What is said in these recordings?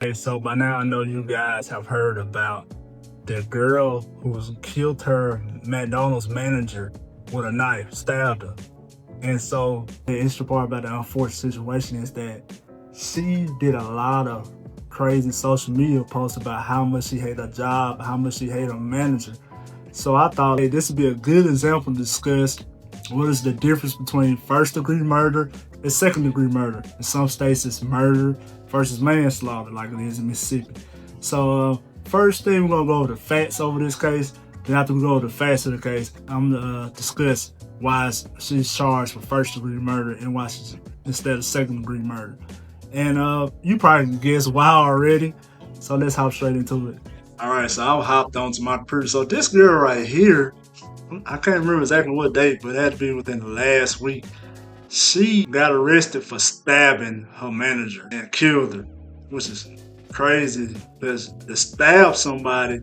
Okay, so by now I know you guys have heard about the girl who killed her McDonald's manager with a knife, stabbed her. And so the interesting part about the unfortunate situation is that she did a lot of crazy social media posts about how much she hated her job, how much she hated her manager. So I thought, hey, this would be a good example to discuss what is the difference between first degree murder and second degree murder. In some states, it's murder versus manslaughter, like it is in Mississippi. So, first thing, we're going to go over the facts over this case. Then, after we go over the facts of the case, I'm going to discuss why she's charged with first degree murder and why she's instead of second degree murder. And you probably can guess why already. So, let's hop straight into it. All right, so I hopped onto my computer. So, this girl right here, I can't remember exactly what date, but it had to be within the last week. She got arrested for stabbing her manager and killed her, which is crazy because to stab somebody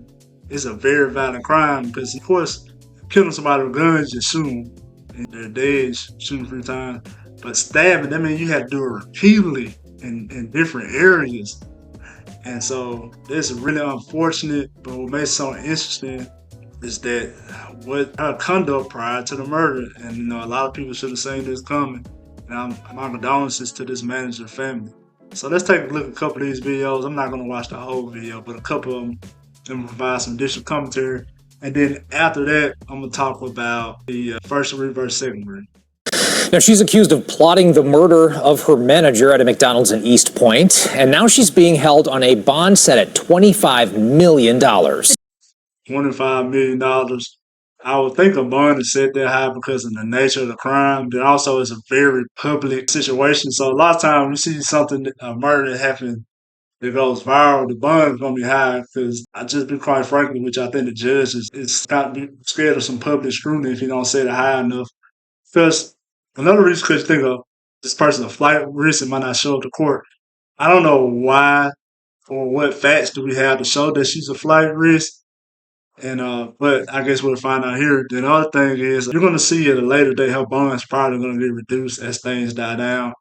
is a very violent crime because, of course, killing somebody with guns, you shoot them and they're dead, shoot them 3 times. But stabbing, that means you have to do it repeatedly in different areas. And so this is really unfortunate, but what makes it so interesting is that what her conduct prior to the murder, and a lot of people should have seen this coming. And my condolences to this manager family. So let's take a look at a couple of these videos. I'm not going to watch the whole video, but a couple of them and provide some additional commentary. And then after that, I'm going to talk about the first degree versus second degree. Now, she's accused of plotting the murder of her manager at a McDonald's in East Point, and now she's being held on a bond set at $25 million. $25 million. I would think a bond is set that high because of the nature of the crime, but also it's a very public situation. So a lot of times we see something, a murder that happened that goes viral, the bond is going to be high because I just be quite frankly, which I think the judge is got to be scared of some public scrutiny if you don't set it high enough. Because another reason could think of this person a flight risk and might not show up to court. I don't know why or what facts do we have to show that she's a flight risk. And but I guess we'll find out here. The other thing is you're gonna see at a later date her bond's probably gonna get reduced as things die down.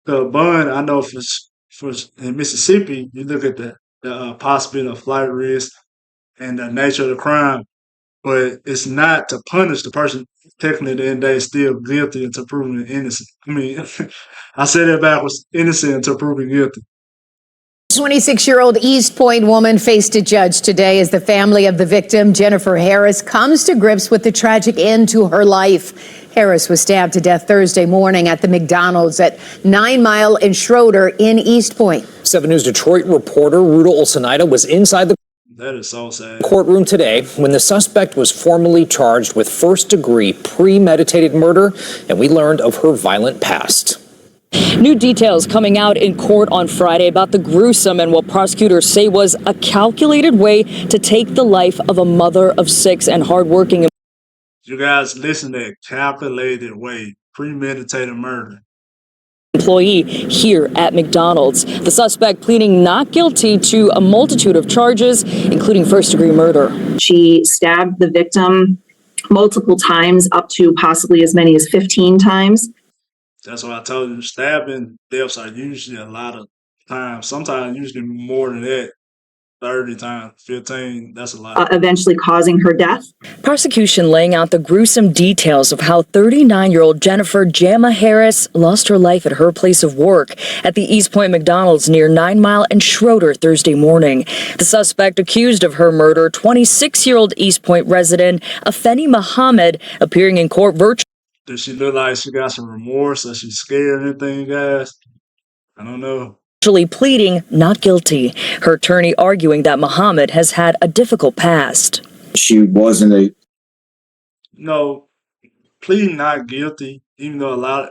The bond, I know for in Mississippi, you look at the possibility of flight risk and the nature of the crime, but it's not to punish the person. Technically, at the end of the day, is still guilty until proven innocent. I mean, I said that backwards: innocent until proven guilty. 26-year-old East Point woman faced a judge today as the family of the victim, Jennifer Harris, comes to grips with the tragic end to her life. Harris was stabbed to death Thursday morning at the McDonald's at 9 Mile and Schroeder in East Point. 7 News Detroit reporter Ruda Olsenida was inside the That is so sad. courtroom today when the suspect was formally charged with first-degree premeditated murder, and we learned of her violent past. New details coming out in court on Friday about the gruesome and what prosecutors say was a calculated way to take the life of a mother of 6 and hardworking. You guys listen to that calculated way, premeditated murder. Employee here at McDonald's. The suspect pleading not guilty to a multitude of charges, including first-degree murder. She stabbed the victim multiple times, up to possibly as many as 15 times. That's what I told you. Stabbing deaths are usually a lot of times. Sometimes usually more than that. 30 times, 15, that's a lot. Eventually causing her death. Prosecution laying out the gruesome details of how 39-year-old Jennifer "Jamma" Harris lost her life at her place of work at the East Point McDonald's near 9 Mile and Schroeder Thursday morning. The suspect accused of her murder, 26-year-old East Point resident Afeni Muhammad, appearing in court virtually. Does she look like she got some remorse or she's scared or anything, guys? I don't know. Pleading not guilty. Her attorney arguing that Muhammad has had a difficult past. She wasn't a... No, pleading not guilty, even though a lot of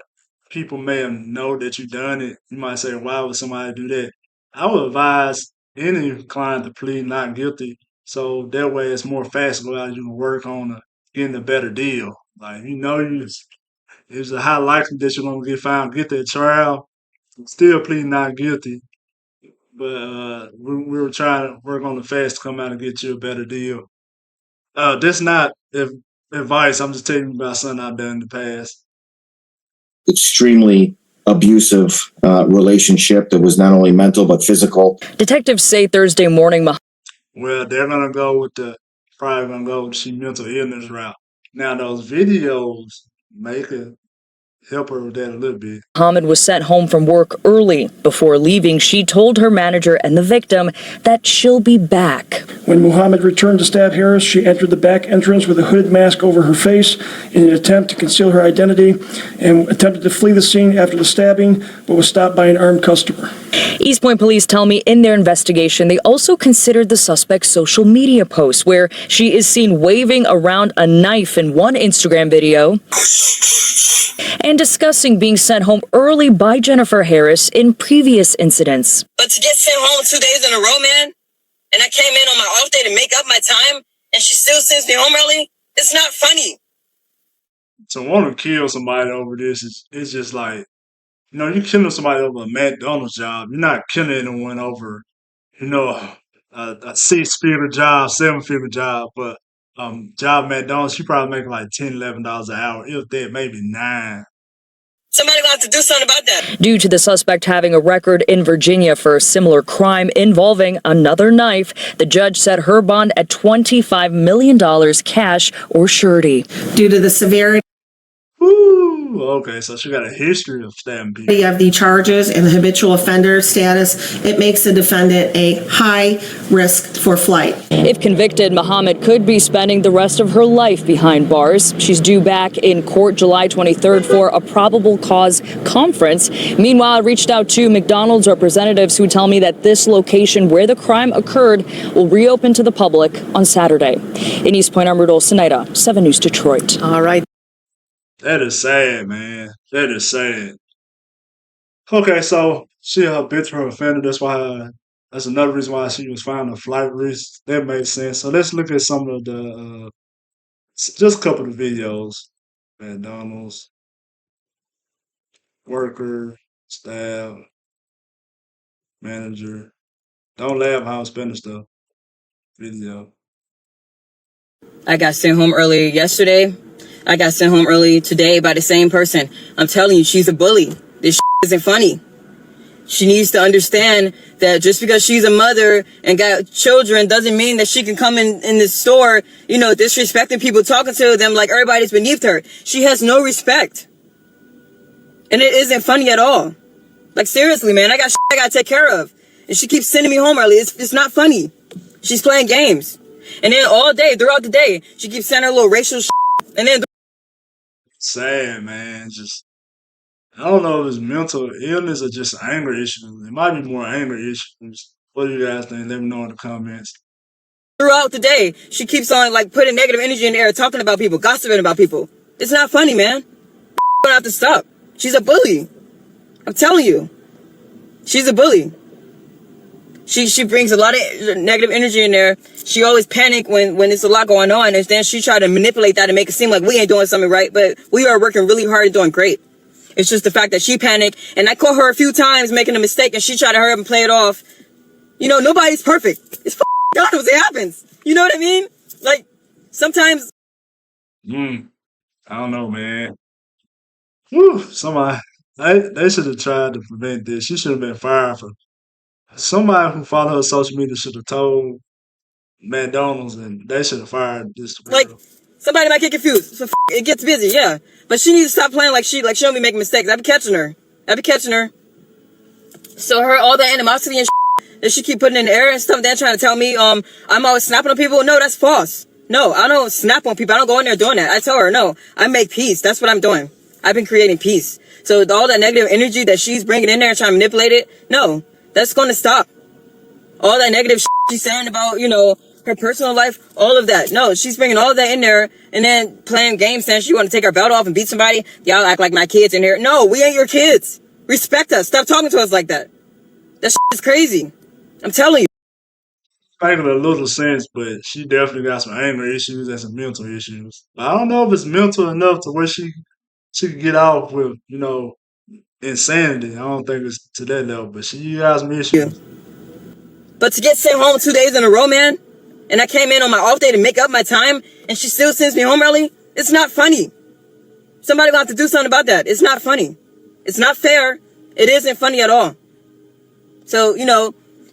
people may have know that you done it, you might say, why would somebody do that? I would advise any client to plead not guilty so that way it's more fast go out you can work on getting a better deal. Like, there's a high likelihood that you're going to get found guilty at trial. Still pleading not guilty, but we were trying to work on the fast to come out and get you a better deal. That's not advice. I'm just telling you about something I've done in the past. extremely abusive relationship that was not only mental but physical. Detectives say Thursday morning, Well, they're gonna go with probably gonna go with the mental illness route. Now those videos make it help her with that a little bit. Muhammad was sent home from work early. Before leaving, she told her manager and the victim that she'll be back. When Muhammad returned to stab Harris, she entered the back entrance with a hooded mask over her face in an attempt to conceal her identity and attempted to flee the scene after the stabbing, but was stopped by an armed customer. East Point police tell me in their investigation, they also considered the suspect's social media posts where she is seen waving around a knife in one Instagram video and discussing being sent home early by Jennifer Harris in previous incidents. But to get sent home 2 days in a row, man, and I came in on my off day to make up my time, and she still sends me home early, it's not funny. To want to kill somebody over this is just like, you're killing somebody over a McDonald's job. You're not killing anyone over, a 6-figure job, 7-figure job. But job at McDonald's, you probably making like $10, $11 an hour. If that, maybe $9. Somebody will have to do something about that. Due to the suspect having a record in Virginia for a similar crime involving another knife, the judge set her bond at $25 million cash or surety. Due to the severity Ooh, okay, so she got a history of stabbing people. of the charges and the habitual offender status, it makes the defendant a high risk for flight. If convicted, Muhammad could be spending the rest of her life behind bars. She's due back in court July 23rd for a probable cause conference. Meanwhile, I reached out to McDonald's representatives who tell me that this location where the crime occurred will reopen to the public on Saturday. In East Point, I'm Rudolph Sinaida, 7 News Detroit. All right. That is sad, man. That is sad. Okay, so she a habitual offender. That's another reason why she was found a flight risk. That makes sense. So let's look at some of the, just a couple of videos. McDonald's, worker, staff, manager. Don't laugh how I'm spending stuff. Video. I got sent home early yesterday. I got sent home early today by the same person. I'm telling you, she's a bully. This isn't funny. She needs to understand that just because she's a mother and got children doesn't mean that she can come in this store, disrespecting people, talking to them like everybody's beneath her. She has no respect. And it isn't funny at all. Like, seriously, man, I got I got to take care of. And she keeps sending me home early. It's not funny. She's playing games. And then all day, throughout the day, she keeps sending her little racial and then Sad, man. Just, I don't know if it's mental illness or just anger issues. It might be more anger issues. What do you guys think? Let me know in the comments. throughout the day, she keeps on putting negative energy in the air, talking about people, gossiping about people. It's not funny, man. Gonna have to stop. She's a bully. I'm telling you. She's a bully. She brings a lot of negative energy in there. She always panic when there's a lot going on, and then she try to manipulate that and make it seem like we ain't doing something right, but we are working really hard and doing great. It's just the fact that she panicked, and I caught her a few times making a mistake, and she tried to hurry up and play it off. Nobody's perfect. It's McDonald's. It happens. You know what I mean? Sometimes. I don't know, man. Whew, they should have tried to prevent this. She should have been fired for. Somebody who followed her social media should have told McDonald's, and they should have fired this girl. Somebody might get confused. So it gets busy, yeah. But she needs to stop playing like she don't be making mistakes. I be catching her. So all that animosity and that she keep putting in the air and stuff, they're trying to tell me I'm always snapping on people. No, that's false. No, I don't snap on people. I don't go in there doing that. I tell her, no, I make peace. That's what I'm doing. I've been creating peace. So all that negative energy that she's bringing in there and trying to manipulate it, no, that's going to stop. All that negative she's saying about, her personal life, all of that. No, she's bringing all of that in there and then playing games saying she want to take her belt off and beat somebody. Y'all act like my kids in here. No, we ain't your kids. Respect us. Stop talking to us like that. That is crazy. I'm telling you. Making a little sense, but she definitely got some anger issues and some mental issues. I don't know if it's mental enough to where she could get off with, insanity. I don't think it's to that level, but she got some issues. But to get sent home 2 days in a row, man, and I came in on my off day to make up my time, and she still sends me home early, it's not funny. Somebody will have to do something about that. It's not funny. It's not fair. It isn't funny at all. So,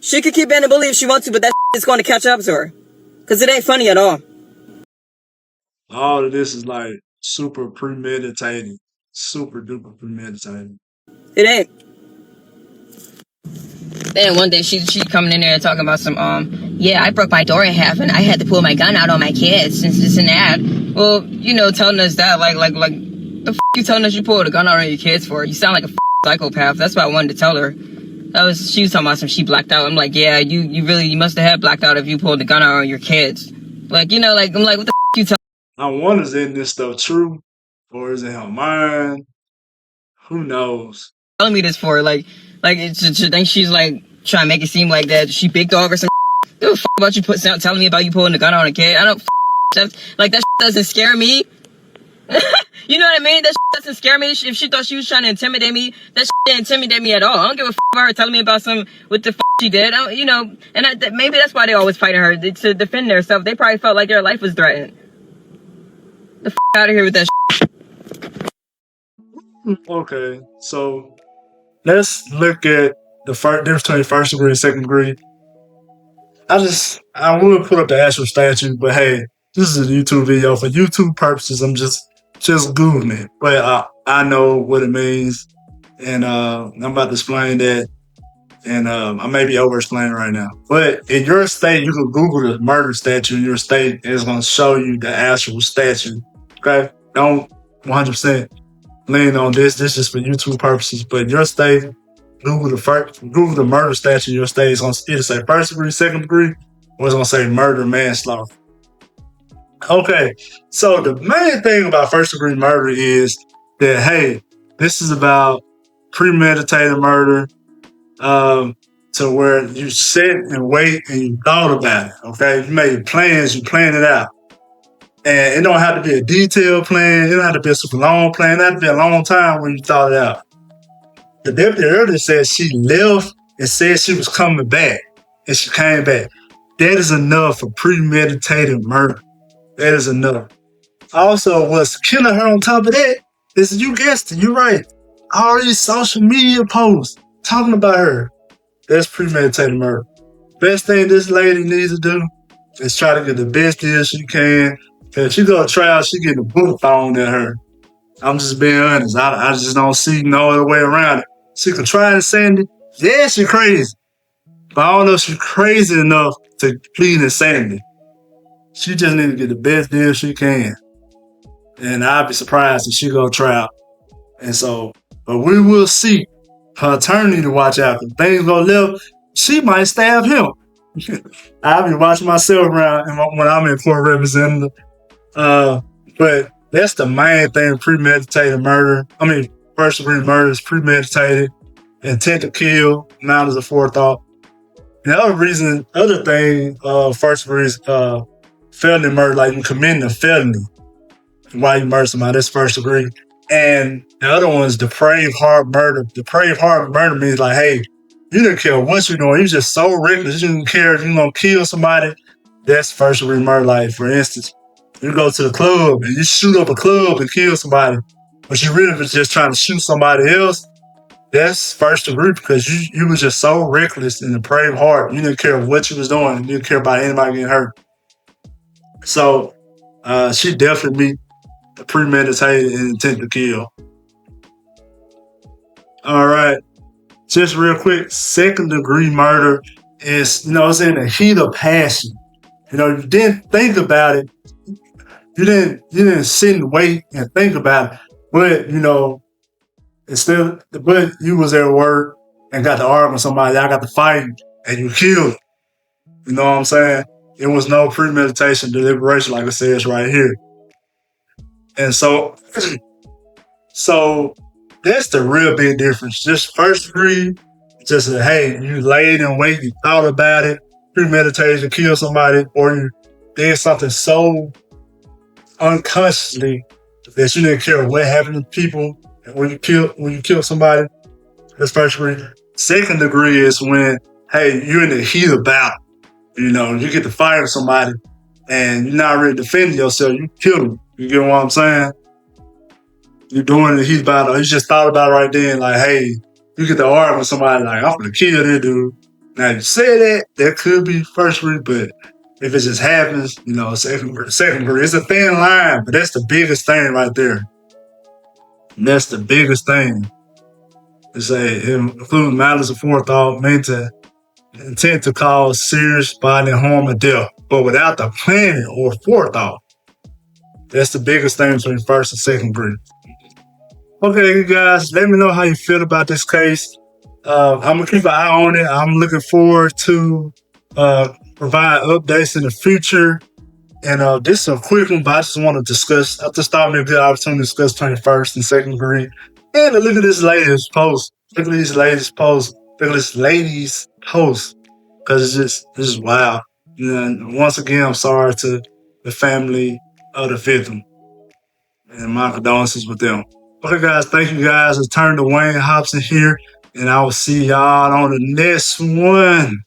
she could keep being a bully if she wants to, but that is going to catch up to her. Because it ain't funny at all. All of this is like super premeditated, super duper premeditated. It ain't. Then one day she coming in there talking about some, yeah, I broke my door in half and I had to pull my gun out on my kids and this and that. Well, telling us that, like, the you telling us you pulled a gun out on your kids for? You sound like a psychopath. That's what I wanted to tell her. She was talking about some, she blacked out. I'm like, yeah, you must have had blacked out if you pulled the gun out on your kids. Like, I'm like, what the you telling? I wonder, is in this stuff true? Or is it her mind? Who knows? Telling me this for? Like, she think she's like trying to make it seem like that she big dog or some. Give a fuck about you telling me about you pulling the gun out on a kid. I don't that doesn't scare me. You know what I mean? That doesn't scare me. If she thought she was trying to intimidate me, that didn't intimidate me at all. I don't give a fuck about her telling me about what the she did. Maybe that's why they always fighting her to defend themselves. They probably felt like their life was threatened. The out of here with that. Okay, so let's look at the difference between first degree and second degree. I will put up the actual statute, but hey, this is a YouTube video. For YouTube purposes, I'm just Googling it. But I know what it means, and I'm about to explain that, and I may be over-explaining right now. But in your state, you can Google the murder statute in your state, and it's going to show you the actual statute. Okay? Don't 100% lean on this. This is for YouTube purposes. But in your state, Google the murder statute in your state. It's going to either say first degree, second degree, or it's going to say murder, manslaughter. Okay, so the main thing about first degree murder is that, hey, this is about premeditated murder, to where you sit and wait and you thought about it. Okay, you made plans, you planned it out. And it don't have to be a detailed plan. It don't have to be a super long plan. It have to be a long time when you thought it out. The deputy earlier said she left and said she was coming back, and she came back. That is enough for premeditated murder. That is enough. Also, what's killing her on top of that is, you guessed it, you're right, all these social media posts talking about her. That's premeditated murder. Best thing this lady needs to do is try to get the best deal she can. If she go to trial, she getting a book thrown at her. I'm just being honest. I just don't see no other way around it. She could try insanity. Yeah, she crazy. But I don't know if she's crazy enough to plead insanity. She just need to get the best deal she can. And I'd be surprised if she go to trial. And so, but we will see. Her attorney to watch out. If things go left, she might stab him. I'll be watching myself around when I'm in court representing. But that's the main thing, premeditated murder. First degree murder is premeditated, intent to kill, malice of forethought. The other thing, first degree is felony murder, like you committing a felony while you murder somebody. That's first degree. And the other one is depraved heart murder. Depraved heart murder means like, hey, you didn't care what you're doing. You're just so reckless. You didn't care if you're going to kill somebody. That's first degree murder. Like, for instance, you go to the club and you shoot up a club and kill somebody, but you really was just trying to shoot somebody else. That's first degree because you was just so reckless and depraved heart. You didn't care what you was doing. You didn't care about anybody getting hurt. So she definitely premeditated and intent to kill. All right. Just real quick, second degree murder is, it's in the heat of passion. You didn't think about it. You didn't sit and wait and think about it. But, but you was at work and got to argue with somebody. I got to fight and you killed. You know what I'm saying? It was no premeditation, deliberation, like it says right here. And so that's the real big difference. Just first degree, just hey, you laid in wait, you thought about it, premeditated to kill somebody, or you did something so unconsciously that you didn't care what happened to people when you kill somebody. That's first degree. Second degree is when, hey, you're in the heat of battle. You get to fire somebody and you're not really defending yourself. You kill them. You get what I'm saying? you're doing it, he just thought about it right then, like, hey, you get to argue with somebody like, I'm gonna kill this dude. Now you say that could be first degree, but if it just happens, second degree, it's a thin line, but that's the biggest thing right there. And that's the biggest thing. To say, including malice aforethought, intent to cause serious bodily harm or death, but without the planning or forethought. That's the biggest thing between first and second degree. Okay, you guys, let me know how you feel about this case. I'm gonna keep an eye on it. I'm looking forward to provide updates in the future. And this is a quick one, but I just want to discuss. I just thought maybe a good opportunity to discuss 21st and second degree. And look at this lady's post. Look at this lady's post. Because this is wild. And once again, I'm sorry to the family of the victim. And my condolences with them. Okay, guys, thank you guys. It's Turn to Wayne Hobson here. And I will see y'all on the next one.